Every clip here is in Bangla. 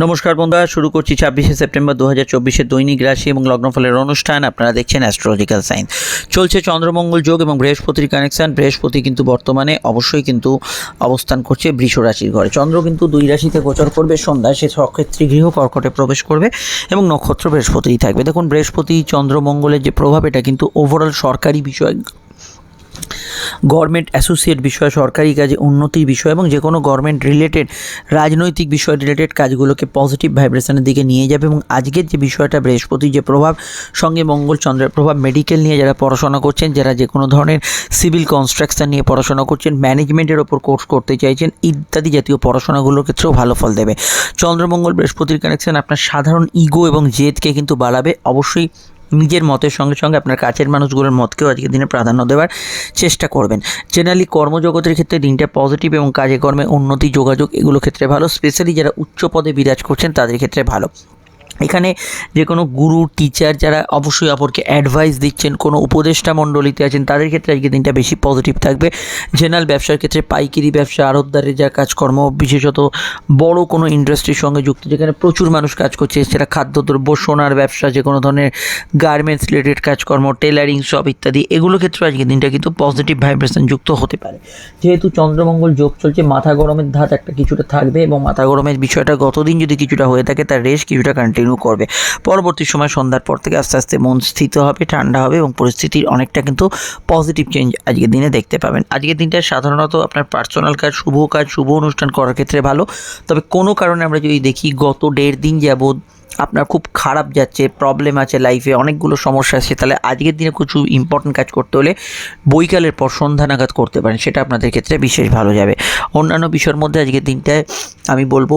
নমস্কার বন্ধুরা, শুরু করছি 26শে সেপ্টেম্বর 2024 দৈনিক রাশি এবং লগ্নফলের অনুষ্ঠান। আপনারা দেখছেন অ্যাস্ট্রোলজিক্যাল সায়েন্স। চলছে চন্দ্রমঙ্গল যোগ এবং বৃহস্পতির কানেকশন। বৃহস্পতি কিন্তু বর্তমানে অবশ্যই কিন্তু অবস্থান করছে বৃষ রাশির ঘরে। চন্দ্র কিন্তু দুই রাশিতে গোচর করবে সন্ধ্যায়, সে সক্ষেত্রী গৃহ কর্কটে প্রবেশ করবে এবং নক্ষত্র বৃহস্পতিই থাকবে। দেখুন, বৃহস্পতি চন্দ্রমঙ্গলের যে প্রভাব, এটা কিন্তু ওভারঅল সরকারি বিষয়, গভর্নমেন্ট অ্যাসোসিয়েট বিষয়, সরকারি কাজে উন্নতির বিষয় এবং যে কোনো গভর্নমেন্ট রিলেটেড রাজনৈতিক বিষয় রিলেটেড কাজগুলোকে পজিটিভ ভাইব্রেশনের দিকে নিয়ে যাবে। এবং আজকের যে বিষয়টা, বৃহস্পতির যে প্রভাব, সঙ্গে মঙ্গল চন্দ্রের প্রভাব, মেডিকেল নিয়ে যারা পড়াশোনা করছেন, যারা যে কোনো ধরনের সিভিল কনস্ট্রাকশন নিয়ে পড়াশোনা করছেন, ম্যানেজমেন্টের ওপর কোর্স করতে চাইছেন, ইত্যাদি জাতীয় পড়াশোনাগুলোর ক্ষেত্রেও ভালো ফল দেবে। চন্দ্রমঙ্গল বৃহস্পতির কানেকশন আপনার সাধারণ ইগো এবং জেদকে কিন্তু বাড়াবে। অবশ্যই নিজের মতের সঙ্গে সঙ্গে আপনার কাছের মানুষগুলোর মতকেও আজকের দিনে প্রাধান্য দেওয়ার চেষ্টা করবেন। জেনারেলি কর্মজগতের ক্ষেত্রে দিনটা পজিটিভ এবং কাজে কর্মে উন্নতি, যোগাযোগ এগুলো ক্ষেত্রে ভালো। স্পেশালি যারা উচ্চ পদে বিরাজ করছেন তাদের ক্ষেত্রে ভালো। এখানে যে কোনো গুরু, টিচার যারা অবশ্যই অপরকে অ্যাডভাইস দিচ্ছেন, কোনো উপদেষ্টা মণ্ডলীতে আছেন, তাদের ক্ষেত্রে আজকে দিনটা বেশি পজিটিভ থাকবে। জেনারেল ব্যবসার ক্ষেত্রে, পাইকারি ব্যবসা, আড়তদারের যা কাজকর্ম, বিশেষত বড় কোনো ইন্ডাস্ট্রির সঙ্গে যুক্ত যেখানে প্রচুর মানুষ কাজ করছে, সেটা খাদ্যদ্রব্য, সোনার ব্যবসা, যে কোনো ধরনের গার্মেন্টস রিলেটেড কাজকর্ম, টেলারিং শপ ইত্যাদি, এগুলো ক্ষেত্রে আজকে দিনটা কিন্তু পজিটিভ ভাইব্রেশন যুক্ত হতে পারে। যেহেতু চন্দ্রমঙ্গল যোগ চলছে, মাথা গরমের ধাত একটা কিছুটা থাকবে এবং মাথা গরমের বিষয়টা গতদিন যদি কিছুটা হয়ে থাকে, তার রেশ কিছুটা কন্টিনিউ করবে। পরবর্তী সময় সন্ধ্যার পর থেকে আস্তে আস্তে মন স্থিত হবে, ঠান্ডা হবে এবং পরিস্থিতির অনেকটা কিন্তু পজিটিভ চেঞ্জ আজকের দিনে দেখতে পাবেন। আজকের দিনটা সাধারণত আপনার পার্সোনাল কাজ, শুভ অনুষ্ঠান করার ক্ষেত্রে ভালো। তবে কোনো কারণে আমরা যদি দেখি গত 1.5 দিন যাবৎ আপনার খুব খারাপ যাচ্ছে, প্রবলেম আছে লাইফে, অনেকগুলো সমস্যা আছে, তাহলে আজকের দিনে কিছু ইম্পর্টেন্ট কাজ করতে হলে বৈকালের পর সন্ধ্যা নাগাদ করতে পারেন, সেটা আপনাদের ক্ষেত্রে বিশেষ ভালো যাবে। অন্যান্য বিষয়ের মধ্যে আজকের দিনটায় আমি বলবো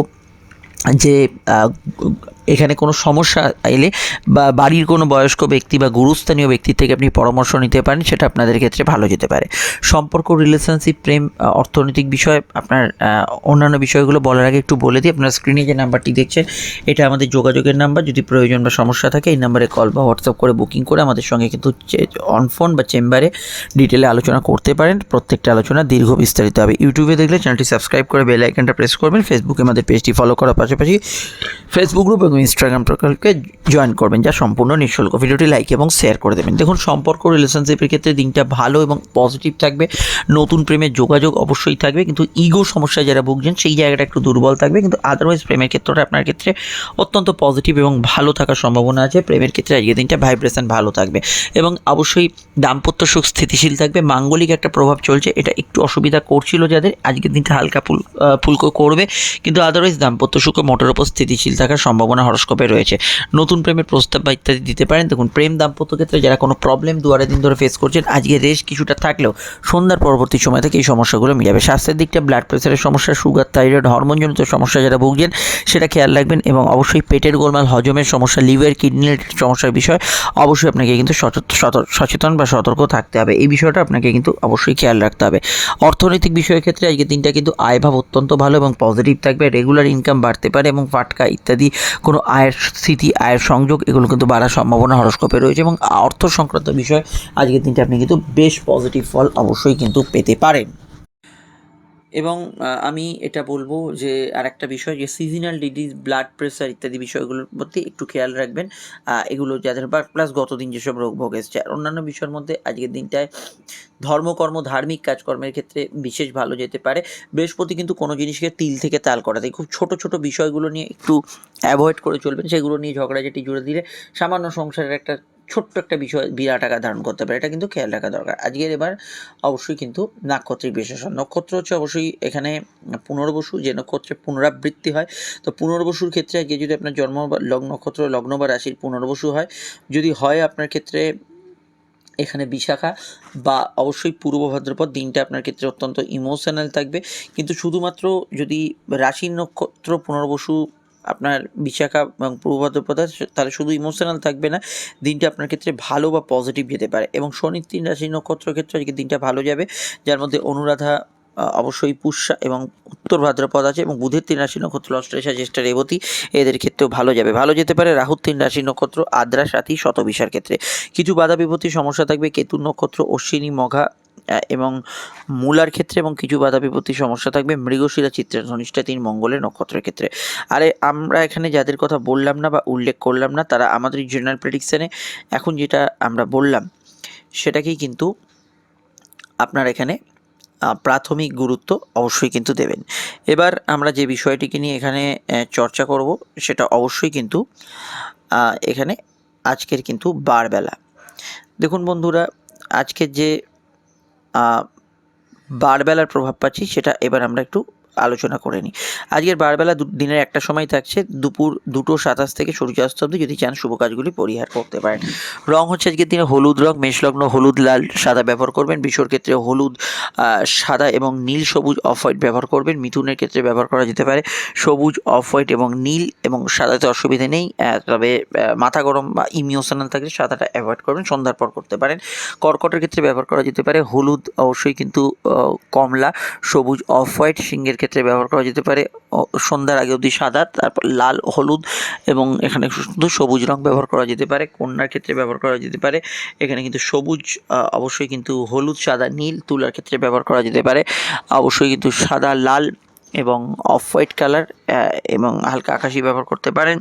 যে এখানে কোনো সমস্যা এলে বা বাড়ির কোনো বয়স্ক ব্যক্তি বা গুরুস্থানীয় ব্যক্তির থেকে আপনি পরামর্শ নিতে পারেন, সেটা আপনাদের ক্ষেত্রে ভালো যেতে পারে। সম্পর্ক, রিলেশনশিপ, প্রেম, অর্থনৈতিক বিষয়, আপনার অন্যান্য বিষয়গুলো বলার আগে একটু বলে দিই, আপনার স্ক্রিনে যে নাম্বারটি দেখছেন এটা আমাদের যোগাযোগের নাম্বার। যদি প্রয়োজন বা সমস্যা থাকে এই নাম্বারে কল বা হোয়াটসঅ্যাপ করে বুকিং করে আমাদের সঙ্গে কিন্তু অন ফোন বা চেম্বারে ডিটেলে আলোচনা করতে পারেন। প্রত্যেকটা আলোচনা দীর্ঘ বিস্তারিত হবে। ইউটিউবে দেখলে চ্যানেলটি সাবস্ক্রাইব করে বেল আইকনটা প্রেস করবেন। ফেসবুকে আমাদের পেজটি ফলো করার পাশাপাশি ফেসবুক গ্রুপ এবং ইনস্টাগ্রাম প্রোফাইলকে জয়েন করবেন, যা সম্পূর্ণ নিঃশুল্ক। ভিডিওটি লাইক এবং শেয়ার করে দেবেন। দেখুন, সম্পর্ক, রিলেশনশিপের ক্ষেত্রে দিনটা ভালো এবং পজিটিভ থাকবে। নতুন প্রেমের যোগাযোগ অবশ্যই থাকবে, কিন্তু ইগো সমস্যা যারা ভুগছেন সেই জায়গাটা একটু দুর্বল থাকবে। কিন্তু আদারওয়াইজ প্রেমের ক্ষেত্রটা আপনার ক্ষেত্রে অত্যন্ত পজিটিভ এবং ভালো থাকার সম্ভাবনা আছে। প্রেমের ক্ষেত্রে আজকের দিনটা ভাইব্রেশন ভালো থাকবে এবং অবশ্যই দাম্পত্য সুখ স্থিতিশীল থাকবে। মাঙ্গলিক একটা প্রভাব চলছে, এটা একটু অসুবিধা করছিল যাদের, আজকের দিনটা হালকা ফুলকো করবে, কিন্তু আদারওয়াইজ দাম্পত্য সুখ মোটের ওপর স্থিতিশীল থাকার সম্ভাবনা হরস্কোপে রয়েছে। নতুন প্রেমের প্রস্তাব বা ইত্যাদি দিতে পারেন। দেখুন, প্রেম দাম্পত্য ক্ষেত্রে যারা কোনো প্রবলেম দুয়ারে দিন ধরে ফেস করছেন, আজকে রেশ কিছুটা থাকলেও সন্ধ্যার পরবর্তী সময় থেকে এই সমস্যাগুলো মিটাবে। স্বাস্থ্যের দিকটা ব্লাড প্রেশারের সমস্যা, সুগার, থাইরয়েড, হরমোনজনিত সমস্যা যারা ভুগছেন সেটা খেয়াল রাখবেন। এবং অবশ্যই পেটের গোলমাল, হজমের সমস্যা, লিভার, কিডনি রিলেটেড সমস্যার বিষয় অবশ্যই আপনাকে কিন্তু সচেতন বা সতর্ক থাকতে হবে। এই বিষয়টা আপনাকে কিন্তু অবশ্যই খেয়াল রাখতে হবে। অর্থনৈতিক বিষয়ের ক্ষেত্রে আজকে দিনটা কিন্তু আয়ভাব অত্যন্ত ভালো এবং পজিটিভ থাকবে। রেগুলার ইনকাম বাড়তে পারে এবং ফাটকা ইত্যাদি কোনো আয়ের স্থিতি, আয়ের সংযোগ এগুলো কিন্তু বাড়ার সম্ভাবনা হরস্কোপে রয়েছে। এবং অর্থ সংক্রান্ত বিষয় আজকের দিনটা আপনি কিন্তু বেশ পজিটিভ ফল অবশ্যই কিন্তু পেতে পারেন। এবং আমি এটা বলবো যে আরেকটা বিষয়, যে সিজনাল ডিজিজ, ব্লাড প্রেশার ইত্যাদি বিষয়গুলোর মধ্যে একটু খেয়াল রাখবেন। এগুলো যাদের বা প্লাস গতদিন যেসব রোগ ভোগ এসছে। আর অন্যান্য বিষয়ের মধ্যে আজকের দিনটায় ধর্মকর্ম, ধার্মিক কাজকর্মের ক্ষেত্রে বিশেষ ভালো যেতে পারে। বৃহস্পতি কিন্তু কোনো জিনিসকে তিল থেকে তাল করা দেয়। খুব ছোট ছোট বিষয়গুলো নিয়ে একটু অ্যাভয়েড করে চলবেন, সেগুলো নিয়ে ঝগড়াঝাটি জুড়ে দিলে সামান্য সংসারের একটা ছোট্ট একটা বিষয় বিরাট আকার ধারণ করতে পারে, এটা কিন্তু খেয়াল রাখা দরকার। আজকের এবার অবশ্যই কিন্তু নাক্ষত্রিক বিশেষণ। নক্ষত্র হচ্ছে অবশ্যই এখানে পুনর্বসু, যে নক্ষত্রে পুনরাবৃত্তি হয়। তো পুনর্বসুর ক্ষেত্রে আজকে যদি আপনার জন্ম বা নক্ষত্র, লগ্ন বা রাশির পুনর্বসু হয়, যদি হয় আপনার ক্ষেত্রে এখানে বিশাখা বা অবশ্যই পূর্ব ভাদ্রপদ, দিনটা আপনার ক্ষেত্রে অত্যন্ত ইমোশনাল থাকবে। কিন্তু শুধুমাত্র যদি রাশির নক্ষত্র পুনর্বসু আপনার বিশাখা এবং পূর্ব ভাদ্রপদ, তাহলে শুধু ইমোশনাল থাকবে না, দিনটা আপনার ক্ষেত্রে ভালো বা পজিটিভ যেতে পারে। এবং শনির 3 রাশির নক্ষত্রের ক্ষেত্রে আজকে দিনটা ভালো যাবে, যার মধ্যে অনুরাধা, অবশ্যই পুষ্যা এবং উত্তর ভাদ্রপদ আছে। এবং বুধের 3 রাশি নক্ষত্র অশ্লেষা, জ্যেষ্ঠা, রেবতী, এদের ক্ষেত্রেও ভালো যাবে। ভালো যেতে পারে রাহুর 3 রাশি নক্ষত্র আদ্রা, সাথী, শতবিশার ক্ষেত্রে। কিছু বাধা বিপত্তির সমস্যা থাকবে কেতুর নক্ষত্র অশ্বিনী, মঘা, এবং মূলার ক্ষেত্রে এবং কিছু বাধা বিপত্তি সমস্যা থাকবে মৃগশিরা, চিত্রা, ধনিষ্ঠা 3 মঙ্গলের নক্ষত্রের ক্ষেত্রে। আর আমরা এখানে যাদের কথা বললাম না বা উল্লেখ করলাম না তারা আমাদের জেনারেল প্রেডিকশানে এখন যেটা আমরা বললাম সেটাকেই কিন্তু আপনার এখানে প্রাথমিক গুরুত্ব অবশ্যই কিন্তু দেবেন। এবার আমরা যে বিষয়টিকে নিয়ে এখানে চর্চা করব সেটা অবশ্যই কিন্তু এখানে আজকের কিন্তু বারবেলা। দেখুন বন্ধুরা, আজকের যে বারবেলার প্রভাব পাচ্ছি সেটা এবার আমরা একটু আলোচনা করে নিই। আজকের বারবেলা দিনের একটা সময় থাকছে দুপুর 2:27 থেকে সূর্যাস্ত অবধি, যদি চান শুভ কাজগুলি পরিহার করতে পারেন। রং হচ্ছে আজকের দিনে হলুদ রং, মেষলগ্ন হলুদ, লাল, সাদা ব্যবহার করবেন। বৃষর ক্ষেত্রে হলুদ, সাদা এবং নীল, সবুজ, অফ হোয়াইট ব্যবহার করবেন। মিথুনের ক্ষেত্রে ব্যবহার করা যেতে পারে সবুজ, অফ হোয়াইট এবং নীল, এবং সাদাতে অসুবিধা নেই, তবে মাথা গরম বা ইমিউশনাল থাকলে সাদাটা অ্যাভয়েড করবেন, সন্ধ্যার পর করতে পারেন। কর্কটের ক্ষেত্রে ব্যবহার করা যেতে পারে হলুদ, অবশ্যই কিন্তু কমলা, সবুজ, অফ হোয়াইট। সিংহের ক্ষেত্রে ব্যবহার করা যেতে পারে সন্ধ্যার আগে অবধি সাদা, তারপর লাল, হলুদ এবং এখানে শুধু সবুজ রং ব্যবহার করা যেতে পারে। কন্যার ক্ষেত্রে ব্যবহার করা যেতে পারে এখানে কিন্তু সবুজ, অবশ্যই কিন্তু হলুদ, সাদা, নীল। তুলার ক্ষেত্রে ব্যবহার করা যেতে পারে অবশ্যই কিন্তু সাদা, লাল এবং অফ হোয়াইট কালার এবং হালকা আকাশি ব্যবহার করতে পারেন।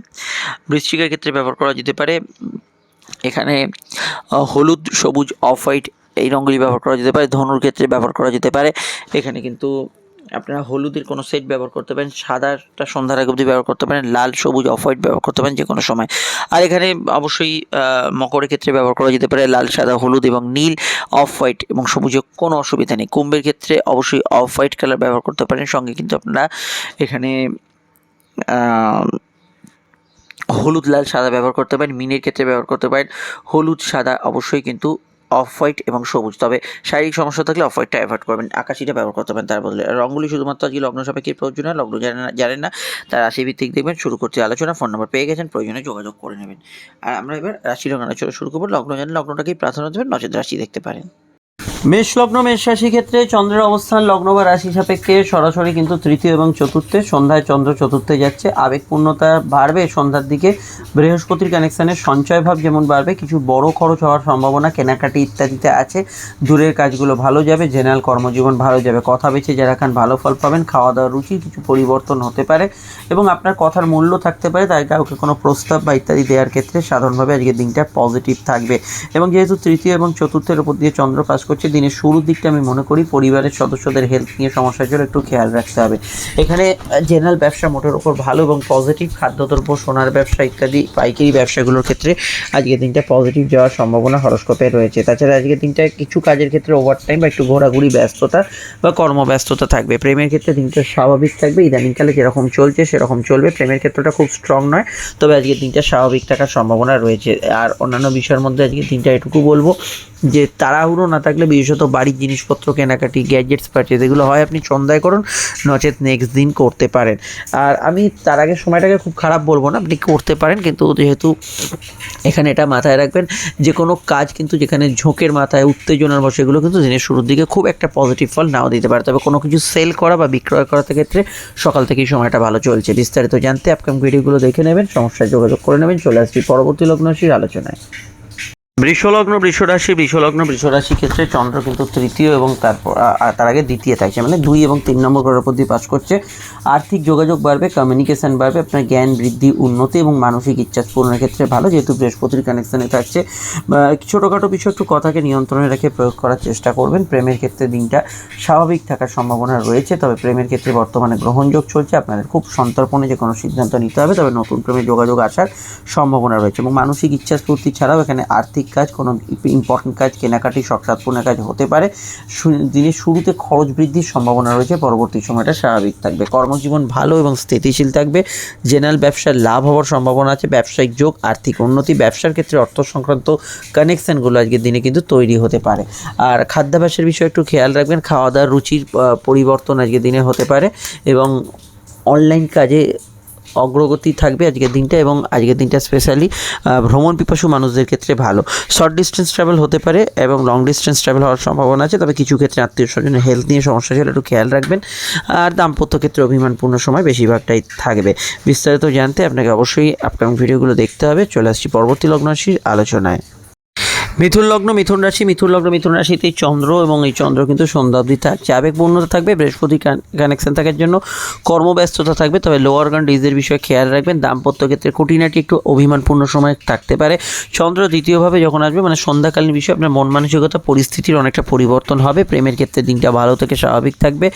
বৃশ্চিকের ক্ষেত্রে ব্যবহার করা যেতে পারে এখানে হলুদ, সবুজ, অফ হোয়াইট এই রঙগুলি ব্যবহার করা যেতে পারে। ধনুর ক্ষেত্রে ব্যবহার করা যেতে পারে এখানে কিন্তু আপনারা হলুদের কোনো সেট ব্যবহার করতে পারেন, সাদাটা সন্ধ্যার আগে অবধি ব্যবহার করতে পারেন, লাল, সবুজ, অফ হোয়াইট ব্যবহার করতে পারেন যে কোনো সময়। আর এখানে অবশ্যই মকরের ক্ষেত্রে ব্যবহার করা যেতে পারে লাল, সাদা, হলুদ এবং নীল, অফ হোয়াইট এবং সবুজে কোনো অসুবিধা নেই। কুম্ভের ক্ষেত্রে অবশ্যই অফ হোয়াইট কালার ব্যবহার করতে পারেন, সঙ্গে কিন্তু আপনারা এখানে হলুদ, লাল, সাদা ব্যবহার করতে পারেন। মিনের ক্ষেত্রে ব্যবহার করতে পারেন হলুদ, সাদা, অবশ্যই কিন্তু অফ হোয়াইট এবং সবুজ, তবে শারীরিক সমস্যা থাকলে অফ হোয়াইটটা অ্যাভয়েড করবেন, আকাশিটা ব্যবহার করতে পারেন তার বদলে। রঙগুলি শুধুমাত্র আজকে লগ্ন সাপেক্ষে প্রয়োজন হয়, লগ্ন জানেন না তার রাশিভিত্তিক দেখবেন। শুরু করতে আলোচনা, ফোন নাম্বার পেয়ে গেছেন, প্রয়োজনে যোগাযোগ করে নেবেন। আর আমরা এবার রাশি রঙ আলোচনা শুরু করবো। লগ্ন জানেন লগ্নটাকেই প্রাধান্য দেবেন, নচেত রাশি দেখতে পারেন। মেষ লগ্ন, মেষ রাশি ক্ষেত্রে চন্দ্রের অবস্থান লগ্ন বা রাশি সাপেক্ষে সরাসরি কিন্তু তৃতীয় এবং চতুর্থে। সন্ধ্যায় চন্দ্র চতুর্থে যাচ্ছে, আবেগপূর্ণতা বাড়বে সন্ধ্যার দিকে। বৃহস্পতির কানেকশানের সঞ্চয় ভাব যেমন বাড়বে, কিছু বড় খরচ হওয়ার সম্ভাবনা, কেনাকাটি ইত্যাদিতে আছে। দূরের কাজগুলো ভালো যাবে, জেনারেল কর্মজীবন ভালো যাবে। কথা বেছে যারা খান ভালো ফল পাবেন। খাওয়া দাওয়ার রুচি কিছু পরিবর্তন হতে পারে এবং আপনার কথার মূল্য থাকতে পারে, তাই কাউকে কোনো প্রস্তাব বা ইত্যাদি দেওয়ার ক্ষেত্রে সাধারণভাবে আজকের দিনটা পজিটিভ থাকবে। এবং যেহেতু তৃতীয় এবং চতুর্থের উপর দিয়ে চন্দ্র পাস করছে, দিনের শুরুর দিকটা আমি মনে করি পরিবারের সদস্যদের হেলথ নিয়ে সমস্যার জন্য একটু খেয়াল রাখতে হবে। এখানে জেনারেল ব্যবসা মোটের ওপর ভালো এবং পজিটিভ। খাদ্যদ্রব্য, সোনার ব্যবসা ইত্যাদি পাইকারি ব্যবসাগুলোর ক্ষেত্রে আজকের দিনটা পজিটিভ যাওয়ার সম্ভাবনা হরস্কোপে রয়েছে। তাছাড়া আজকের দিনটা কিছু কাজের ক্ষেত্রে ওভারটাইম বা একটু ঘোরাঘুরি ব্যস্ততা বা কর্মব্যস্ততা থাকবে। প্রেমের ক্ষেত্রে দিনটা স্বাভাবিক থাকবে, ইদানিংকালে যেরকম চলছে সেরকম চলবে। প্রেমের ক্ষেত্রটা খুব স্ট্রং নয়, তবে আজকের দিনটা স্বাভাবিক থাকার সম্ভাবনা রয়েছে। আর অন্যান্য বিষয়ের মধ্যে আজকের দিনটা এটুকু বলবো যে তাড়াহুড়ো না থাকলে, বিশেষত বাড়ির জিনিসপত্র কেনাকাটি, গ্যাজেটস পারচেজ, এগুলো হয় আপনি সন্ধ্যায় করুন, নচেত নেক্সট দিন করতে পারেন। আর আমি তার আগে সময়টাকে খুব খারাপ বলবো না, আপনি করতে পারেন, কিন্তু যেহেতু এখানে এটা মাথায় রাখবেন যে কোনো কাজ কিন্তু যেখানে ঝোঁকের মাথায় উত্তেজনার বসে, এগুলো কিন্তু দিনের শুরুর দিকে খুব একটা পজিটিভ ফল নাও দিতে পারে। তবে কোনো কিছু সেল করা বা বিক্রয় করার ক্ষেত্রে সকাল থেকেই সময়টা ভালো চলছে। বিস্তারিত জানতে আপকামিং ভিডিওগুলো দেখে নেবেন, সমস্যায় যোগাযোগ করে নেবেন। চলে আসছি পরবর্তী লগ্নরাশির আলোচনায়। বৃষলগ্ন, বৃষরাশি। বৃষলগ্ন, বৃষরাশি ক্ষেত্রে চন্দ্র কিন্তু তৃতীয় এবং তার আগে দ্বিতীয় থাকছে, মানে 2 এবং 3 নম্বর ঘরের উপর দিয়ে পাস করছে। আর্থিক যোগাযোগ বাড়বে, কমিউনিকেশন বাড়বে, আপনার জ্ঞান বৃদ্ধি, উন্নতি এবং মানসিক ইচ্ছা পূরণের ক্ষেত্রে ভালো। যেহেতু বৃহস্পতির কানেকশানে থাকছে, ছোটোখাটো বিষয় একটু কথাকে নিয়ন্ত্রণে রেখে প্রয়োগ করার চেষ্টা করবেন। প্রেমের ক্ষেত্রে দিনটা স্বাভাবিক থাকার সম্ভাবনা রয়েছে, তবে প্রেমের ক্ষেত্রে বর্তমানে গ্রহণযোগ চলছে। আপনাদের খুব সন্তর্পণে যে কোনো সিদ্ধান্ত নিতে হবে, তবে নতুন প্রেমে যোগাযোগ আসার সম্ভাবনা রয়েছে। এবং মানসিক ইচ্ছা স্ফূর্তি ছাড়াও এখানে আর্থিক কাজ, কোনো ইম্পর্টেন্ট কাজ, কেনাকাটি, শখসাৎপূর্ণ কাজ হতে পারে। দিনের শুরুতে খরচ বৃদ্ধির সম্ভাবনা রয়েছে, পরবর্তী সময়টা স্বাভাবিক থাকবে। কর্মজীবন ভালো এবং স্থিতিশীল থাকবে। জেনারেল ব্যবসার লাভ হওয়ার সম্ভাবনা আছে। ব্যবসায়িক যোগ, আর্থিক উন্নতি, ব্যবসার ক্ষেত্রে অর্থ সংক্রান্ত কানেকশানগুলো আজকের দিনে কিন্তু তৈরি হতে পারে। আর খাদ্যাভ্যাসের বিষয়ে একটু খেয়াল রাখবেন, খাওয়া দাওয়ার রুচির পরিবর্তন আজকের দিনে হতে পারে এবং অনলাইন কাজে অগ্রগতি থাকবে আজকের দিনটা। এবং আজকের দিনটা স্পেশালি ভ্রমণ পিপাসু মানুষদের ক্ষেত্রে ভালো। শর্ট ডিস্টেন্স ট্রাভেল হতে পারে এবং লং ডিস্টেন্স ট্রাভেল হওয়ার সম্ভাবনা আছে, তবে কিছু ক্ষেত্রে আত্মীয় স্বজনের হেলথ নিয়ে সমস্যা ছিল, একটু খেয়াল রাখবেন। আর দাম্পত্য ক্ষেত্রে অভিমানপূর্ণ সময় বেশিরভাগটাই থাকবে। বিস্তারিত জানতে আপনাকে অবশ্যই আপকামিং ভিডিওগুলো দেখতে হবে। চলে আসছি পরবর্তী লগ্নরাশির আলোচনায়। মিথুন লগ্ন মিথুন রাশিতে চন্দ্র এবং এই চন্দ্র কিন্তু সন্ধ্যা অবধি থাকছে। আবেগপূর্ণতা থাকবে, বৃহস্পতি কানেকশন থাকার জন্য কর্মব্যস্ততা থাকবে, তবে লোয়ার অর্গান ডিজিজের বিষয়ে খেয়াল রাখবেন। দাম্পত্য ক্ষেত্রে খুঁটিনাটি একটু অভিমানপূর্ণ সময় থাকতে পারে। চন্দ্র দ্বিতীয়ভাবে যখন আসবে মানে সন্ধ্যাকালীন বিষয়ে আপনার মন মানসিকতা পরিস্থিতির অনেকটা পরিবর্তন হবে। প্রেমের ক্ষেত্রে দিনটা ভালো থেকে স্বাভাবিক থাকবে।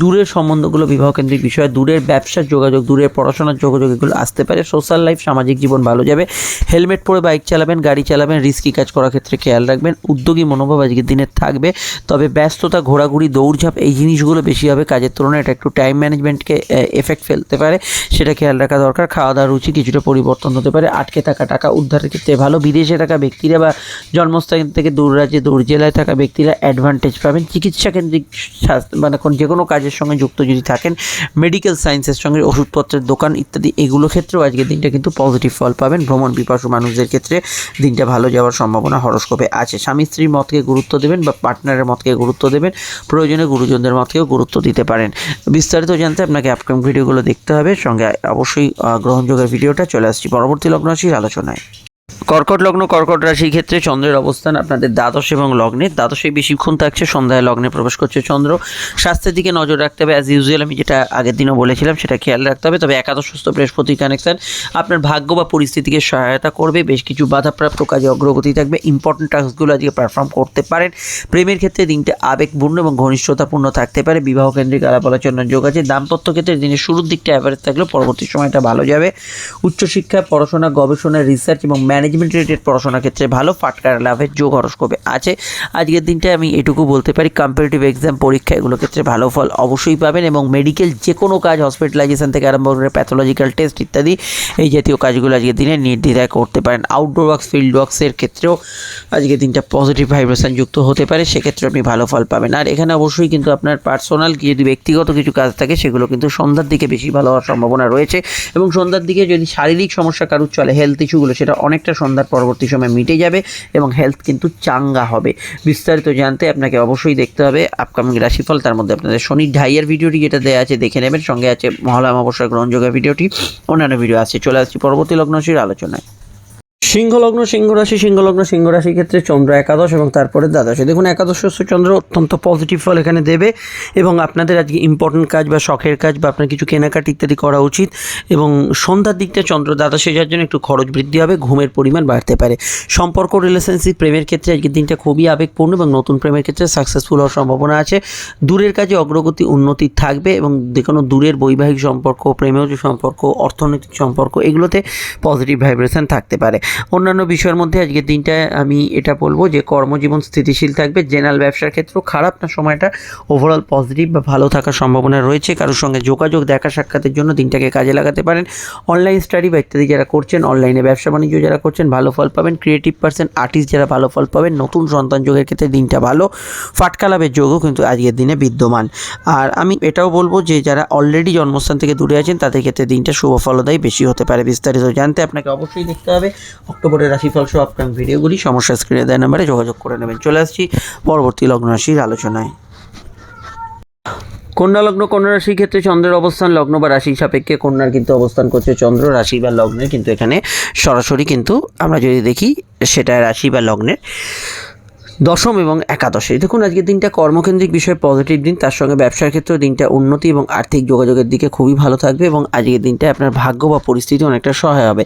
দূরের সম্বন্ধগুলো বিবাহকেন্দ্রিক বিষয়, দূরের ব্যবসার যোগাযোগ, দূরের পড়াশোনার যোগাযোগ এগুলো আসতে পারে। সোশ্যাল লাইফ সামাজিক জীবন ভালো যাবে। হেলমেট পরে বাইক চালাবেন, গাড়ি চালাবেন, রিস্কি কাজ করার ক্ষেত্রে খেয়াল রাখবেন। উদ্যোগী মনোভাব আজকের দিনে থাকবে, তবে ব্যস্ততা, ঘোরাঘুরি, দৌড়ঝাঁপ এই জিনিসগুলো বেশি হবে। কাজের তুলনায় এটা একটু টাইম ম্যানেজমেন্টকে এফেক্ট ফেলতে পারে, সেটা খেয়াল রাখা দরকার। খাওয়া দাওয়ার রুচি কিছুটা পরিবর্তন হতে পারে। আটকে থাকা টাকা উদ্ধারের ক্ষেত্রে ভালো। বিদেশে থাকা ব্যক্তিরা বা জন্মস্থান থেকে দূর রাজ্যে দূর জেলায় থাকা ব্যক্তিরা অ্যাডভান্টেজ পাবেন। চিকিৎসা কেন্দ্রিক মানে যে কোনো কাজের সঙ্গে যুক্ত যদি থাকেন, মেডিকেল সায়েন্সের সঙ্গে ওষুধপত্রের দোকান ইত্যাদি এগুলো ক্ষেত্রেও আজকের দিনটা কিন্তু পজিটিভ ফল পাবেন। ভ্রমণ পিপাসু মানুষদের ক্ষেত্রে দিনটা ভালো যাওয়ার সম্ভাবনা হরোস্কোপে আছে। স্বামী স্ত্রীর মতকে গুরুত্ব দেবেন বা পার্টনারের মতকে গুরুত্ব দেবেন। প্রয়োজনে গুরুজনদের মতকেও গুরুত্ব দিতে পারেন। বিস্তারিত জানতে আপনাকে আপকামিং ভিডিওগুলো দেখতে হবে, সঙ্গে অবশ্যই গ্রহণযোগের ভিডিওটা চলে আসছি পরবর্তী লগ্ন রাশির আলোচনায়। কর্কট লগ্ন কর্কট রাশির ক্ষেত্রে চন্দ্রের অবস্থান আপনাদের দ্বাদশ এবং লগ্নে। দ্বাদশে বেশিক্ষণ থাকছে, সন্ধ্যায় লগ্নে প্রবেশ করছে চন্দ্র। স্বাস্থ্যের দিকে নজর রাখতে হবে। অ্যাজ ইউজুয়াল আমি যেটা আগের দিনও বলেছিলাম সেটা খেয়াল রাখতে হবে। তবে একাদশস্থ বৃহস্পতি কানেকশন আপনার ভাগ্য বা পরিস্থিতিকে সহায়তা করবে। বেশ কিছু বাধাপ্রাপ্ত কাজে অগ্রগতি থাকবে। ইম্পর্টেন্ট টাস্কগুলো আজকে পারফর্ম করতে পারেন। প্রেমের ক্ষেত্রে দিনটা আবেগপূর্ণ এবং ঘনিষ্ঠতাপূর্ণ থাকতে পারে। বিবাহ কেন্দ্রিক আলাপ আলোচনার যোগ আছে। দাম্পত্য ক্ষেত্রে দিনের শুরুর দিকটা অ্যাভারেজ থাকলেও পরবর্তী সময়টা ভালো যাবে। উচ্চশিক্ষা, পড়াশোনা, গবেষণা, রিসার্চ এবং ম্যানেজমেন্ট রিলেটেড পড়াশোনার ক্ষেত্রে ভালো। ফাটকার লাভের যোগ হরোস্কোপে আছে। আজকের দিনটায় আমি এটুকু বলতে পারি, কম্পিটিটিভ এক্সাম পরীক্ষা এগুলোর ক্ষেত্রে ভালো ফল অবশ্যই পাবেন। এবং মেডিকেল যে কোনো কাজ, হসপিটালাইজেশন থেকে আরম্ভ করে প্যাথোলজিক্যাল টেস্ট ইত্যাদি এই জাতীয় কাজগুলো আজকের দিনে নির্দ্বিধায় করতে পারেন। আউটডোর ওয়ার্কস, ফিল্ড ওয়ার্কসের ক্ষেত্রেও আজকের দিনটা পজিটিভ ভাইব্রেশন যুক্ত হতে পারে, সেক্ষেত্রে আপনি ভালো ফল পাবেন। আর এখানে অবশ্যই কিন্তু আপনার পার্সোনাল যদি ব্যক্তিগত কিছু কাজ থাকে সেগুলো কিন্তু সন্ধ্যার দিকে বেশি ভালো হওয়ার সম্ভাবনা রয়েছে। এবং সন্ধ্যার দিকে যদি শারীরিক সমস্যা কারুর চলে, হেলথ ইস্যুগুলো, সেটা অনেকটা সন্ধ্যার পরবর্তী সময় মিটে যাবে এবং হেলথ কিন্তু চাঙ্গা হবে। বিস্তারিত জানতে আপনাকে অবশ্যই দেখতে হবে আপকামিং রাশিফল। তার মধ্যে আপনাদের শনির ঢাইয়ের ভিডিওটি যেটা দেওয়া আছে দেখে নেবেন, সঙ্গে আছে মহালয়া অমাবস্যার গ্রহণযোগের ভিডিওটি, অন্যান্য ভিডিও আছে। চলে আসছি পরবর্তী লগ্ন রাশির আলোচনায়। সিংহ লগ্ন সিংহ রাশির ক্ষেত্রে চন্দ্র একাদশ এবং তারপরে দ্বাদশে। দেখুন, একাদশস্থ চন্দ্র অত্যন্ত পজিটিভ ফল এখানে দেবে এবং আপনাদের আজকে ইম্পর্টেন্ট কাজ বা শখের কাজ বা আপনার কিছু কেনাকাটা ইত্যাদি করা উচিত। এবং সন্ধ্যার দিকটা চন্দ্র দ্বাদশে যাওয়ার জন্য একটু খরচ বৃদ্ধি হবে, ঘুমের পরিমাণ বাড়তে পারে। সম্পর্ক, রিলেশনশিপ, প্রেমের ক্ষেত্রে আজকের দিনটা খুবই আবেগপূর্ণ এবং নতুন প্রেমের ক্ষেত্রে সাকসেসফুল হওয়ার সম্ভাবনা আছে। দূরের কাজে অগ্রগতি, উন্নতি থাকবে এবং যে কোনো দূরের বৈবাহিক সম্পর্ক, প্রেমের সম্পর্ক, অর্থনৈতিক সম্পর্ক এগুলোতে পজিটিভ ভাইব্রেশন থাকতে পারে। অন্যান্য বিষয়ের মধ্যে আজকের দিনটায় আমি এটা বলবো যে কর্মজীবন স্থিতিশীল থাকবে। জেনারেল ব্যবসার ক্ষেত্রেও খারাপ না, সময়টা ওভারঅল পজিটিভ বা ভালো থাকার সম্ভাবনা রয়েছে। কারোর সঙ্গে যোগাযোগ, দেখা সাক্ষাতের জন্য দিনটাকে কাজে লাগাতে পারেন। অনলাইন স্টাডি বা ইত্যাদি যারা করছেন, অনলাইনে ব্যবসা বাণিজ্য যারা করছেন ভালো ফল পাবেন। ক্রিয়েটিভ পার্সন, আর্টিস্ট যারা ভালো ফল পাবেন। নতুন সন্তান যোগের ক্ষেত্রে দিনটা ভালো। ফাটকা লাভের যোগও কিন্তু আজকের দিনে বিদ্যমান। আর আমি এটাও বলবো যে যারা অলরেডি জন্মস্থান থেকে দূরে আছেন তাদের ক্ষেত্রে দিনটা শুভ ফলদায়ী বেশি হতে পারে। বিস্তারিত জানতে আপনাকে অবশ্যই দেখতে হবে অক্টোবরের রাশিফল সহ আপকামিং ভিডিওগুলি। সমস্যা স্ক্রিনে দেওয়া নাম্বারে যোগাযোগ করে নেবেন। চলে আসছি পরবর্তী লগ্ন রাশির আলোচনায়। কন্যা লগ্ন কন্যা রাশির ক্ষেত্রে চন্দ্রের অবস্থান লগ্ন বা রাশি সাপেক্ষে কন্যার কিন্তু অবস্থান করছে চন্দ্র রাশি বা লগ্নের, কিন্তু এখানে সরাসরি কিন্তু আমরা যদি দেখি সেটা রাশি বা লগ্নের দশম এবং একাদশে। দেখুন, আজকের দিনটা কর্মকেন্দ্রিক বিষয়ে পজিটিভ দিন, তার সঙ্গে ব্যবসার ক্ষেত্রেও দিনটা উন্নতি এবং আর্থিক যোগাযোগের দিকে খুবই ভালো থাকবে এবং আজকের দিনটা আপনার ভাগ্য বা পরিস্থিতি অনেকটা সহায় হবে।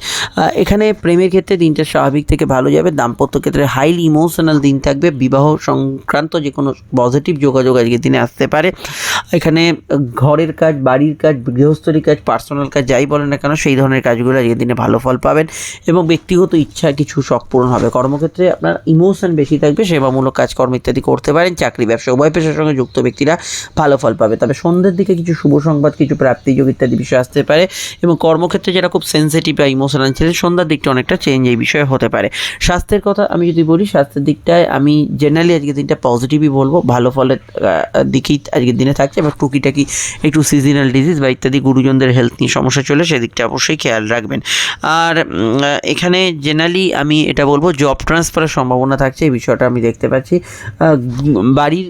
এখানে প্রেমের ক্ষেত্রে দিনটা স্বাভাবিক থেকে ভালো যাবে। দাম্পত্য ক্ষেত্রে হাইলি ইমোশনাল দিন থাকবে। বিবাহ সংক্রান্ত যে কোনো পজিটিভ যোগাযোগ আজকের দিনে আসতে পারে। এখানে ঘরের কাজ, বাড়ির কাজ, গৃহস্থলী কাজ, পার্সোনাল কাজ যাই বলেন না কেন সেই ধরনের কাজগুলো আজকের দিনে ভালো ফল পাবেন এবং ব্যক্তিগত ইচ্ছা কিছু শখ পূরণ হবে। কর্মক্ষেত্রে আপনার ইমোশন বেশি থাকবে, সেবামূলক কাজকর্ম ইত্যাদি করতে পারেন। চাকরি, ব্যবসা উভয় পেশার সঙ্গে যুক্ত ব্যক্তিরা ভালো ফল পাবে। তবে সন্ধ্যের দিকে কিছু শুভ সংবাদ, কিছু প্রাপ্তিযোগ ইত্যাদি বিষয় আসতে পারে এবং কর্মক্ষেত্রে যারা খুব সেন্সিটিভ বা ইমোশনাল ছিলেন সন্ধ্যার দিকটা অনেকটা চেঞ্জ এই বিষয়ে হতে পারে। স্বাস্থ্যের কথা আমি যদি বলি, স্বাস্থ্যের দিকটায় আমি জেনারেলি আজকের দিনটা পজিটিভই বলবো, ভালো ফলের দিকেই আজকের দিনে থাকছে। এবার টুকিটাকি একটু সিজনাল ডিজিজ বা ইত্যাদি গুরুজনদের হেলথ নিয়ে সমস্যা চলে সেদিকটা অবশ্যই খেয়াল রাখবেন। আর এখানে জেনারেলি আমি এটা বলবো জব ট্রান্সফারের সম্ভাবনা থাকছে, এই বিষয়টা আমি দেখতে পাচ্ছি। বাড়ির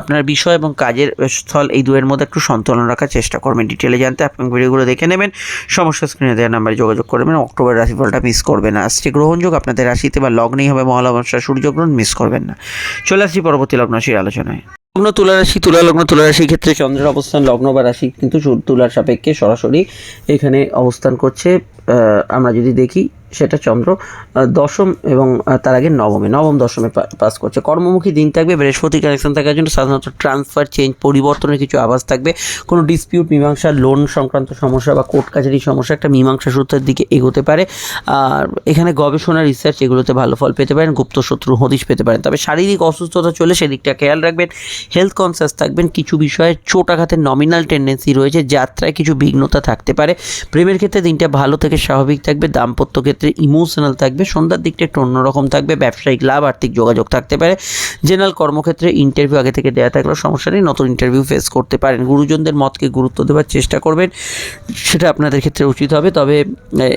আপনার বিষয় এবং কাজের স্থল এই দুয়ের মধ্যে একটু সন্তুলন রাখার চেষ্টা করবেন। ডিটেলে জানতে আপনি ভিডিওগুলো দেখে নেবেন, সমস্যা স্ক্রিনে দেওয়া নাম্বারে যোগাযোগ করবেন। অক্টোবর রাশিফলটা মিস করবেন না। আসছে গ্রহণযোগ আপনাদের রাশিতে বা লগ্নেই হবে মহালয়া অমাবস্যা সূর্যগ্রহণ, মিস করবেন না। চলে আসছি পরবর্তী লগ্ন রাশির আলোচনায়। লগ্ন তুলা রাশি, তুলা লগ্ন, তুলা রাশির ক্ষেত্রে চন্দ্রের অবস্থান লগ্ন বা রাশি কিন্তু তুলার সাপেক্ষে সরাসরি এখানে অবস্থান করছে। আমরা যদি দেখি সেটা চন্দ্র দশম এবং তার আগে নবম দশমে পাস করছে। কর্মমুখী দিন থাকবে, বৃহস্পতি কানেকশন থাকার জন্য সাধারণত ট্রান্সফার, চেঞ্জ, পরিবর্তনের কিছু আভাস থাকবে। কোনো ডিসপিউট, মীমাংসা, লোন সংক্রান্ত সমস্যা বা কোর্ট কাছারির সমস্যা একটা মীমাংসা সূত্রের দিকে এগোতে পারে। আর এখানে গবেষণা, রিসার্চ এগুলোতে ভালো ফল পেতে পারেন, গুপ্ত শত্রু হদিশ পেতে পারেন। তবে শারীরিক অসুস্থতা চলে, সেদিকটা খেয়াল রাখবেন। হেলথ কনসিয়াস থাকবেন, কিছু বিষয়ে চোট আঘাতের নমিনাল টেন্ডেন্সি রয়েছে, যাত্রায় কিছু বিঘ্নতা থাকতে পারে। প্রেমের ক্ষেত্রে দিনটা ভালো থেকে স্বাভাবিক থাকবে, দাম্পত্য ক্ষেত্রে ইমোশনাল থাকবে, সন্ধ্যার দিকটা একটু অন্যরকম থাকবে, ব্যবসায়িক লাভ, আর্থিক যোগাযোগ থাকতে পারে। জেনারেল কর্মক্ষেত্রে ইন্টারভিউ আগে থেকে দেওয়া থাকলেও সমস্যা নেই, নতুন ইন্টারভিউ ফেস করতে পারেন। গুরুজনদের মতকে গুরুত্ব দেওয়ার চেষ্টা করবেন, সেটা আপনাদের ক্ষেত্রে উচিত হবে। তবে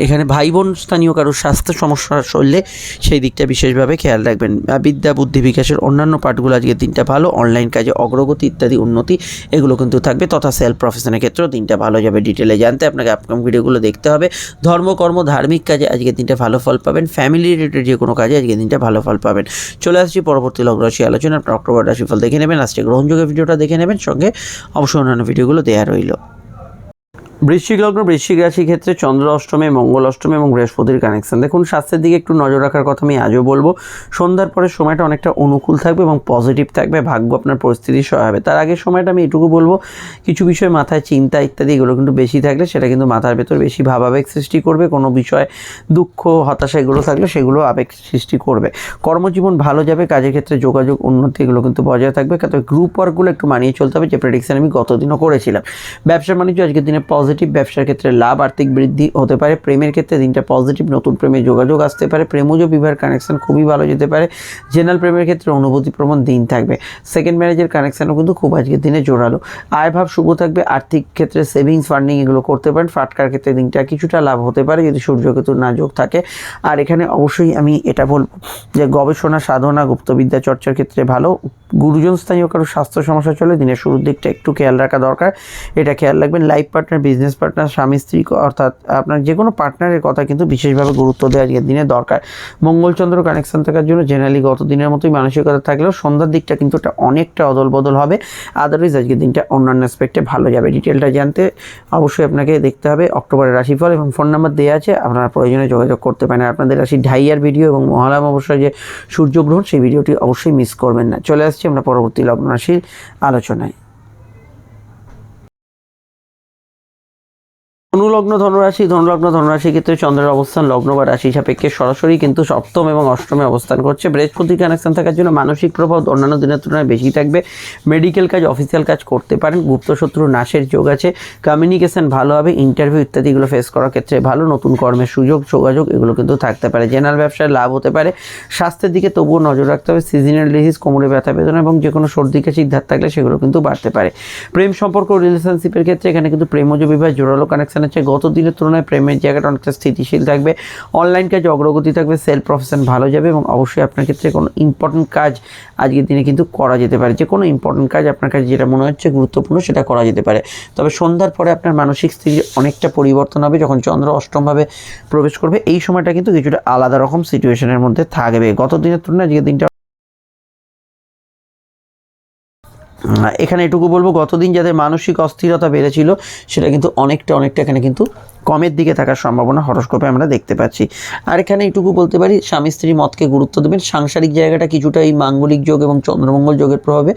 এখানে ভাই বোন স্থানীয় কারোর স্বাস্থ্য সমস্যা চললে সেই দিকটা বিশেষভাবে খেয়াল রাখবেন। বিদ্যা, বুদ্ধি বিকাশের অন্যান্য পার্টগুলো আজকের দিনটা ভালো। অনলাইন কাজে অগ্রগতি ইত্যাদি উন্নতি এগুলো কিন্তু থাকবে, তথা সেলফ প্রফেশনের ক্ষেত্রেও দিনটা ভালো যাবে। ডিটেলে জানতে আপনাকে আপকামিং ভিডিওগুলো দেখতে হবে। ধর্মকর্ম, ধার্মিক কাজে আজকের দিনটা ভালো ফল পাবেন। ফ্যামিলি রিলেটেড যে কোনো কাজে আজকের দিনটা ভালো ফল পাবেন। চলে আসছি পরবর্তী লগ্ন রাশি আলোচনা। আপনার অক্টোবর রাশিফল দেখে নেবেন, আজকে গ্রহণযোগের ভিডিওটা দেখে নেবেন, সঙ্গে অবশ্যই অন্যান্য ভিডিওগুলো দেওয়া রইল। বৃশ্চিক লগ্ন, বৃশ্চিক রাশির ক্ষেত্রে চন্দ্র অষ্টমে, মঙ্গল অষ্টমে এবং বৃহস্পতির কানেকশন। দেখুন, স্বাস্থ্যের দিকে একটু নজর রাখার কথা আমি আজও বলবো। সন্ধ্যার পরে সময়টা অনেকটা অনুকূল থাকবে এবং পজিটিভ থাকবে, ভাগ্য আপনার পরিস্থিতি সহায় হবে। তার আগের সময়টা আমি এটুকু বলবো, কিছু বিষয় মাথায় চিন্তা ইত্যাদি এগুলো কিন্তু বেশি থাকলে সেটা কিন্তু মাথার ভেতর বেশি ভাবাবেগ সৃষ্টি করবে। কোনো বিষয় দুঃখ, হতাশা এগুলো থাকলে সেগুলো আবেগ সৃষ্টি করবে। কর্মজীবন ভালো যাবে, কাজের ক্ষেত্রে যোগাযোগ, উন্নতি এগুলো কিন্তু বজায় থাকবে। তবে গ্রুপ ওয়ার্কগুলো একটু মানিয়ে চলতে হবে, যে প্রেডিকশন আমি গতদিনও করেছিলাম। ব্যবসা বাণিজ্য আজকের দিনে পজিটিভ, ব্যবসার ক্ষেত্রে লাভ, আর্থিক বৃদ্ধি হতে পারে। প্রেমের ক্ষেত্রে দিনটা পজিটিভ, নতুন প্রেমের যোগাযোগ আসতে পারে। প্রেমজ বিবাহের কানেকশন খুবই ভালো যেতে পারে। জেনারেল প্রেমের ক্ষেত্রে অনুভূতিপ্রবণ দিন থাকবে। সেকেন্ড ম্যারেজের কানেকশনও কিন্তু খুব আজকের দিনে জোরালো। আয়ভাব শুভ থাকবে, আর্থিক ক্ষেত্রে সেভিংস, ফান্ডিং এগুলো করতে পারেন। ফাটকার ক্ষেত্রে দিনটা কিছুটা লাভ হতে পারে যদি সূর্যকেতুর না যোগ থাকে। আর এখানে অবশ্যই আমি এটা বলবো যে গবেষণা, সাধনা, গুপ্তবিদ্যা চর্চার ক্ষেত্রে ভালো। গুরুজন স্থানীয় কারো স্বাস্থ্য সমস্যা চলে, দিনের শুরুর দিকটা একটু খেয়াল রাখা দরকার, এটা খেয়াল রাখবেন। লাইফ পার্টনার, বিজনেস পার্টনার, স্বামী স্ত্রী অর্থাৎ আপনার যে কোনো পার্টনারের কথা কিন্তু বিশেষভাবে গুরুত্ব দেওয়া আজকের দিনে দরকার। মঙ্গলচন্দ্র কানেকশন থাকার জন্য জেনারেলি গত দিনের মতোই মানসিকতা থাকলেও সন্ধ্যার দিকটা কিন্তু এটা অনেকটা অদল বদল হবে। আদারওয়াইজ আজকের দিনটা অন্যান্য অ্যাসপেক্টে ভালো যাবে। ডিটেলটা জানতে অবশ্যই আপনাকে দেখতে হবে অক্টোবরের রাশিফল, এবং ফোন নাম্বার দেওয়া আছে, আপনারা প্রয়োজনে যোগাযোগ করতে পারেন। আপনাদের রাশি ঢাইয়ার ভিডিও এবং মহালয়া অমাবস্যার যে সূর্যগ্রহণ সেই ভিডিওটি অবশ্যই মিস করবেন না। চলে আসছি আমরা পরবর্তী লগ্ন রাশির আলোচনায়। ধনুলগ্ন, ধনুরাশির ক্ষেত্রে চন্দ্রের অবস্থান লগ্ন বা রাশি সাপেক্ষে সরাসরি কিন্তু সপ্তম এবং অষ্টমে অবস্থান করছে। বৃহস্পতির কানেকশন থাকার জন্য মানসিক প্রভাব অন্যান্য দিনের তুলনায় বেশি থাকবে। মেডিকেল কাজ, অফিসিয়াল কাজ করতে পারেন। গুপ্ত শত্রু নাশের যোগ আছে। কমিউনিকেশন ভালো হবে, ইন্টারভিউ ইত্যাদিগুলো ফেস করার ক্ষেত্রে ভালো। নতুন কর্মের সুযোগ, যোগাযোগ এগুলো কিন্তু থাকতে পারে। জেনারেল ব্যবসায় লাভ হতে পারে। স্বাস্থ্যের দিকে তবুও নজর রাখতে হবে। সিজনাল ডিজিজ, কোমরে ব্যথা বেদনা এবং যে কোনো সর্দি কাশির ধার থাকলে সেগুলো কিন্তু বাড়তে পারে। প্রেম সম্পর্ক, রিলেশনশিপের ক্ষেত্রে এখানে কিন্তু প্রেমজ বিবাহ জোরালো কানেকশন আছে। গত দিনের তুলনায় প্রেমের জায়গাটা অনেকটা স্থিতিশীল থাকবে। অনলাইন কাজে অগ্রগতি থাকবে। সেলফ প্রফেশন ভালো যাবে এবং অবশ্যই আপনার ক্ষেত্রে কোনো ইম্পর্টেন্ট কাজ আজকের দিনে কিন্তু করা যেতে পারে। যে কোনো ইম্পর্টেন্ট কাজ আপনার কাছে যেটা মনে হচ্ছে গুরুত্বপূর্ণ সেটা করা যেতে পারে। তবে সন্ধ্যার পরে আপনার মানসিক স্থিতির অনেকটা পরিবর্তন হবে যখন চন্দ্র অষ্টমভাবে প্রবেশ করবে। এই সময়টা কিন্তু কিছুটা আলাদা রকম সিচুয়েশনের মধ্যে থাকবে। গত দিনের তুলনায় আজকের দিনটা এখানে এটুকু বলবো, গতদিন যাদের মানসিক অস্থিরতা বেড়েছিল সেটা কিন্তু অনেকটা এখানে কিন্তু কমের দিকে থাকার সম্ভাবনা হরস্কোপে আমরা দেখতে পাচ্ছি। আর এখানে এটুকু বলতে পারি, স্বামী স্ত্রী মতকে গুরুত্ব দেবেন। সাংসারিক জায়গাটা কিছুটা এই মাঙ্গলিক যোগ এবং চন্দ্রমঙ্গল যোগের প্রভাবে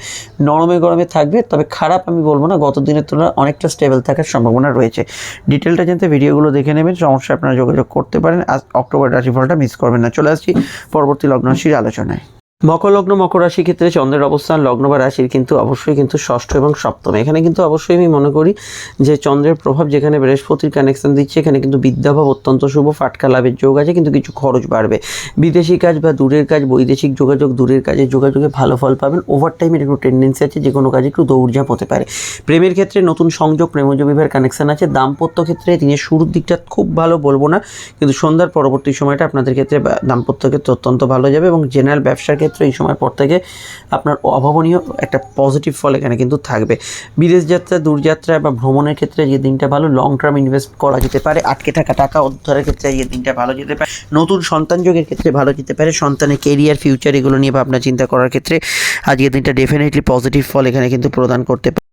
নরমে গরমে থাকবে, তবে খারাপ আমি বলবো না, গত দিনের তুলনায় অনেকটা স্টেবল থাকার সম্ভাবনা রয়েছে। ডিটেলটা জানতে ভিডিওগুলো দেখে নেবেন, সমস্যা আপনারা যোগাযোগ করতে পারেন। আজ অক্টোবর রাশিফলটা মিস করবেন না। চলে আসছি পরবর্তী লগ্ন রাশির আলোচনায়। মকর লগ্ন, মকর রাশির ক্ষেত্রে চন্দ্রের অবস্থান লগ্ন বা রাশির কিন্তু অবশ্যই কিন্তু ষষ্ঠ এবং সপ্তমে। এখানে কিন্তু অবশ্যই আমি মনে করি যে চন্দ্রের প্রভাব যেখানে বৃহস্পতির কানেকশন দিচ্ছে, এখানে কিন্তু বিদ্যাভাব অত্যন্ত শুভ, ফাটকা লাভের যোগ আছে, কিন্তু কিছু খরচ বাড়বে। বিদেশি কাজ বা দূরের কাজ, বৈদেশিক যোগাযোগ, দূরের কাজের যোগাযোগে ভালো ফল পাবেন। ওভার টাইমের একটু টেন্ডেন্সি আছে, যে কোনো কাজে একটু দৌড়ঝাঁপ হতে পারে। প্রেমের ক্ষেত্রে নতুন সংযোগ, প্রেমজ বিবাহের কানেকশন আছে। দাম্পত্য ক্ষেত্রে দিনের শুরুর দিকটা খুব ভালো বলবো না, কিন্তু সন্ধ্যার পরবর্তী সময়টা আপনাদের ক্ষেত্রে দাম্পত্য ক্ষেত্রে অত্যন্ত ভালো যাবে। এবং জেনারেল ব্যবসার ক্ষেত্রে ক্ষেত্রে এই সময় পর থেকে আপনার অভাবনীয় একটা পজিটিভ ফল এখানে কিন্তু থাকবে। বিদেশ যাত্রা, দূরযাত্রা বা ভ্রমণের ক্ষেত্রে যে দিনটা ভালো, লং টার্ম ইনভেস্ট করা যেতে পারে, আটকে থাকা টাকা উদ্ধারের ক্ষেত্রে এই দিনটা ভালো যেতে পারে, নতুন সন্তান যোগের ক্ষেত্রে ভালো যেতে পারে, সন্তানের কেরিয়ার, ফিউচার এগুলো নিয়ে ভাবনা চিন্তা করার ক্ষেত্রে আজকের দিনটা ডেফিনেটলি পজিটিভ ফল এখানে কিন্তু প্রদান করতে পারে।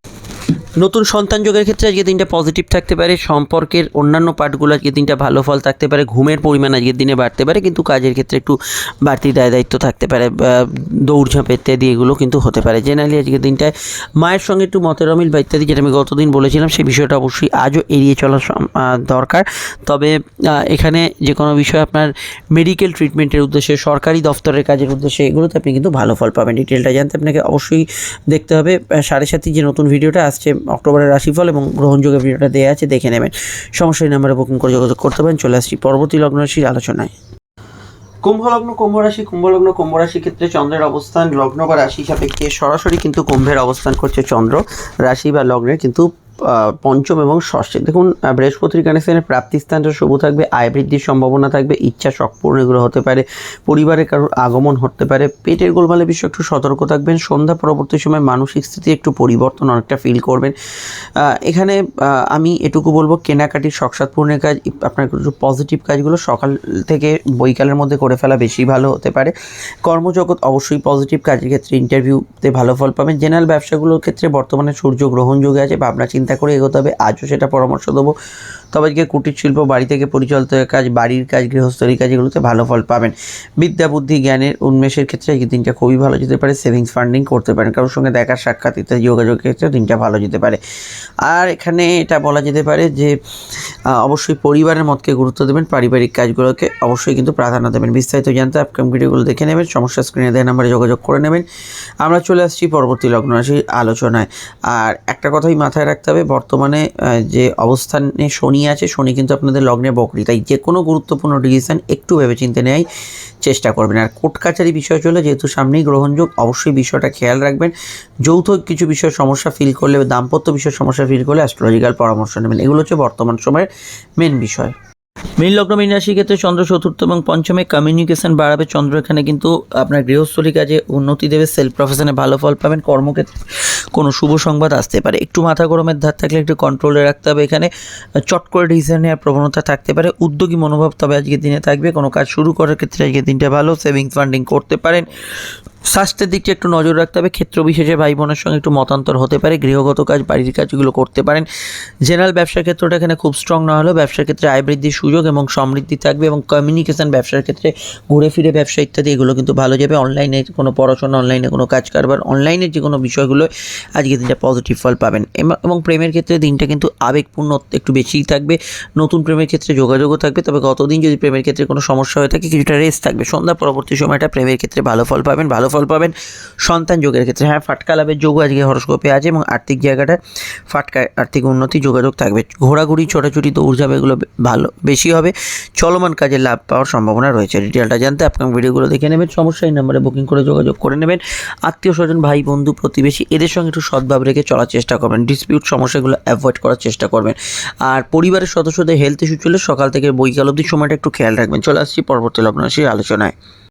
নতুন সন্তান যোগের ক্ষেত্রে আজকের দিনটা পজিটিভ থাকতে পারে, সম্পর্কের অন্যান্য পার্টগুলো আজকের দিনটা ভালো ফল থাকতে পারে, ঘুমের পরিমাণ আজকের দিনে বাড়তে পারে, কিন্তু কাজের ক্ষেত্রে একটু বাড়তি দায়িত্ব থাকতে পারে, দৌড়ঝাঁপ ইত্যাদি এগুলো কিন্তু হতে পারে। জেনারেলি আজকের দিনটায় মায়ের সঙ্গে একটু মতের অমিল বা ইত্যাদি, যেটা আমি গতদিন বলেছিলাম, সেই বিষয়টা অবশ্যই আজও এড়িয়ে চলা দরকার। তবে এখানে যে কোনো বিষয় আপনার মেডিকেল ট্রিটমেন্টের উদ্দেশ্যে, সরকারি দফতরের কাজের উদ্দেশ্যে, এগুলোতে আপনি কিন্তু ভালো ফল পাবেন। ডিটেলটা জানতে আপনাকে অবশ্যই দেখতে হবে 7:30 যে নতুন ভিডিওটা আসছে অক্টোবরের রাশিফল এবং গ্রহণযোগের ভিডিওটা দেওয়া আছে, দেখে নেবেন। সমস্যার নাম্বারে বুকিং করে যোগাযোগ করতে পারেন। চলে আসছি পরবর্তী লগ্ন রাশির আলোচনায়। কুম্ভলগ্ন, কুম্ভ রাশির ক্ষেত্রে চন্দ্রের অবস্থান লগ্ন বা রাশি সাপেক্ষে সরাসরি কিন্তু কুম্ভের অবস্থান করছে চন্দ্র, রাশি বা লগ্নের কিন্তু পঞ্চম এবং ষষ্ঠে। দেখুন, বৃহস্পতির কানেকশনে প্রাপ্তিস্থানটা শুভ থাকবে, আয় বৃদ্ধির সম্ভাবনা থাকবে, ইচ্ছা শখ পূরণ এগুলো হতে পারে, পরিবারের কারোর আগমন হতে পারে, পেটের গোলমালের বিষয়ে একটু সতর্ক থাকবেন, সন্ধ্যা পরবর্তী সময় মানসিক স্থিতি একটু পরিবর্তন অনেকটা ফিল করবেন। এখানে আমি এটুকু বলবো, কেনাকাটির শখসাদ পূরণের কাজ, আপনার কিছু পজিটিভ কাজগুলো সকাল থেকে বৈকালের মধ্যে করে ফেলা বেশি ভালো হতে পারে। কর্মজগৎ অবশ্যই পজিটিভ, কাজের ক্ষেত্রে ইন্টারভিউতে ভালো ফল পাবেন। জেনারেল ব্যবসাগুলোর ক্ষেত্রে বর্তমানে সূর্য গ্রহণ যোগে আছে, ভাবনা চিন্তা করে এগোতে হবে, আজও সেটা পরামর্শ দেবো। তবে আজকে কুটির শিল্প, বাড়ি থেকে পরিচালিত কাজ, বাড়ির কাজ, গৃহস্থলী কাজ এগুলোতে ভালো ফল পাবেন। বিদ্যা বুদ্ধি জ্ঞানের উন্মেষের ক্ষেত্রে এই দিনটা খুবই ভালো যেতে পারে, সেভিংস ফান্ডিং করতে পারেন, কারোর সঙ্গে দেখা সাক্ষাৎ ইত্যাদি যোগাযোগের ক্ষেত্রে দিনটা ভালো যেতে পারে। আর এখানে এটা বলা যেতে পারে যে অবশ্যই পরিবারের মতকে গুরুত্ব দেবেন, পারিবারিক কাজগুলোকে অবশ্যই কিন্তু প্রাধান্য দেবেন। বিস্তারিত জানতে আপকামিং ভিডিওগুলো দেখে নেবেন, সমস্যা স্ক্রিনে দেওয়া নাম্বারে যোগাযোগ করে নেবেন। আমরা চলে আসছি পরবর্তী লগ্ন রাশির আলোচনায়। আর একটা কথাই মাথায় রাখতে হবে, বর্তমানে যে অবস্থানে শনি আছে, শনি কিন্তু আপনাদের লগ্নে বকরি, তাই যে কোনো গুরুত্বপূর্ণ ডিসিশন একটু ভেবেচিন্তে নেওয়াই চেষ্টা করবেন। আর কোর্ট কাছারি বিষয় চলে, যেহেতু সামনেই গ্রহণযোগ, অবশ্যই বিষয়টা খেয়াল রাখবেন। যৌথ কিছু বিষয় সমস্যা ফিল করলে, দাম্পত্য বিষয় সমস্যা ফিল করলে অ্যাস্ট্রোলজিক্যাল পরামর্শ নেবেন। এগুলো হচ্ছে বর্তমান সময়ের মেন বিষয়। মীন লগ্ন, মীন রাশির ক্ষেত্রে চন্দ্র চতুর্থ এবং পঞ্চমে কমিউনিকেশন বাড়াবে চন্দ্র, এখানে কিন্তু আপনার গৃহস্থলী কাজে উন্নতি দেবে, সেলফ প্রফেশনে ভালো ফল পাবেন, কর্মক্ষেত্রে কোনো শুভ সংবাদ আসতে পারে। একটু মাথা গরমের ধার থাকলে একটু কন্ট্রোলে রাখতে হবে, এখানে চট করে ডিসিশন নেওয়ার প্রবণতা থাকতে পারে, উদ্যোগী মনোভাব তবে আজকের দিনে থাকবে। কোনো কাজ শুরু করার ক্ষেত্রে আজকের দিনটা ভালো, সেভিংস ফান্ডিং করতে পারেন। স্বাস্থ্যের দিকটা একটু নজর রাখতে হবে, ক্ষেত্র বিশেষে ভাই বোনের সঙ্গে একটু মতান্তর হতে পারে, গৃহগত কাজ, বাড়ির কাজগুলো করতে পারেন। জেনারেল ব্যবসার ক্ষেত্রটা এখানে খুব স্ট্রং না হলেও ব্যবসার ক্ষেত্রে আয় বৃদ্ধির সুযোগ এবং সমৃদ্ধি থাকবে, এবং কমিউনিকেশন ব্যবসার ক্ষেত্রে ঘুরে ফিরে ব্যবসা ইত্যাদি এগুলো কিন্তু ভালো যাবে। অনলাইনে কোনো পড়াশোনা, অনলাইনে কোনো কাজ কারবার, অনলাইনের যে কোনো বিষয়গুলো আজকের দিনটা পজিটিভ ফল পাবেন। এবং প্রেমের ক্ষেত্রে দিনটা কিন্তু আবেগপূর্ণ একটু বেশিই থাকবে, নতুন প্রেমের ক্ষেত্রে যোগাযোগও থাকবে। তবে গতদিন যদি প্রেমের ক্ষেত্রে কোনো সমস্যা হয়ে থাকে, কিছুটা রেস্ট থাকবে। সন্ধ্যা পরবর্তী সময়টা প্রেমের ক্ষেত্রে ভালো ফল পাবেন। সন্তান যোগের ক্ষেত্রে ফাটকা লাভের যোগ আজকে হরস্কোপে আছে, এবং আর্থিক জায়গাটা ফাটকা আর্থিক উন্নতি যোগাযোগ থাকবে। ঘোরাঘুরি, ছোটাছুটি, দৌড়ঝাঁপ এগুলো ভালো বেশি হবে, চলমান কাজে লাভ পাওয়ার সম্ভাবনা রয়েছে। ডিটেলটা জানতে আপনার ভিডিওগুলো দেখে নেবেন, সমস্যা এই নাম্বারে বুকিং করে যোগাযোগ করে নেবেন। আত্মীয় স্বজন, ভাই বন্ধু, প্রতিবেশী এদের সঙ্গে একটু সদ্ভাব রেখে চলার চেষ্টা করবেন, ডিসপিউট সমস্যাগুলো অ্যাভয়েড করার চেষ্টা করবেন। আর পরিবারের সদস্যদের হেলথ ইস্যু চলে সকাল থেকে বৈকাল অবধি সময়টা একটু খেয়াল রাখবেন। চলে আসছি পরবর্তী লগ্ন রাশির আলোচনায়।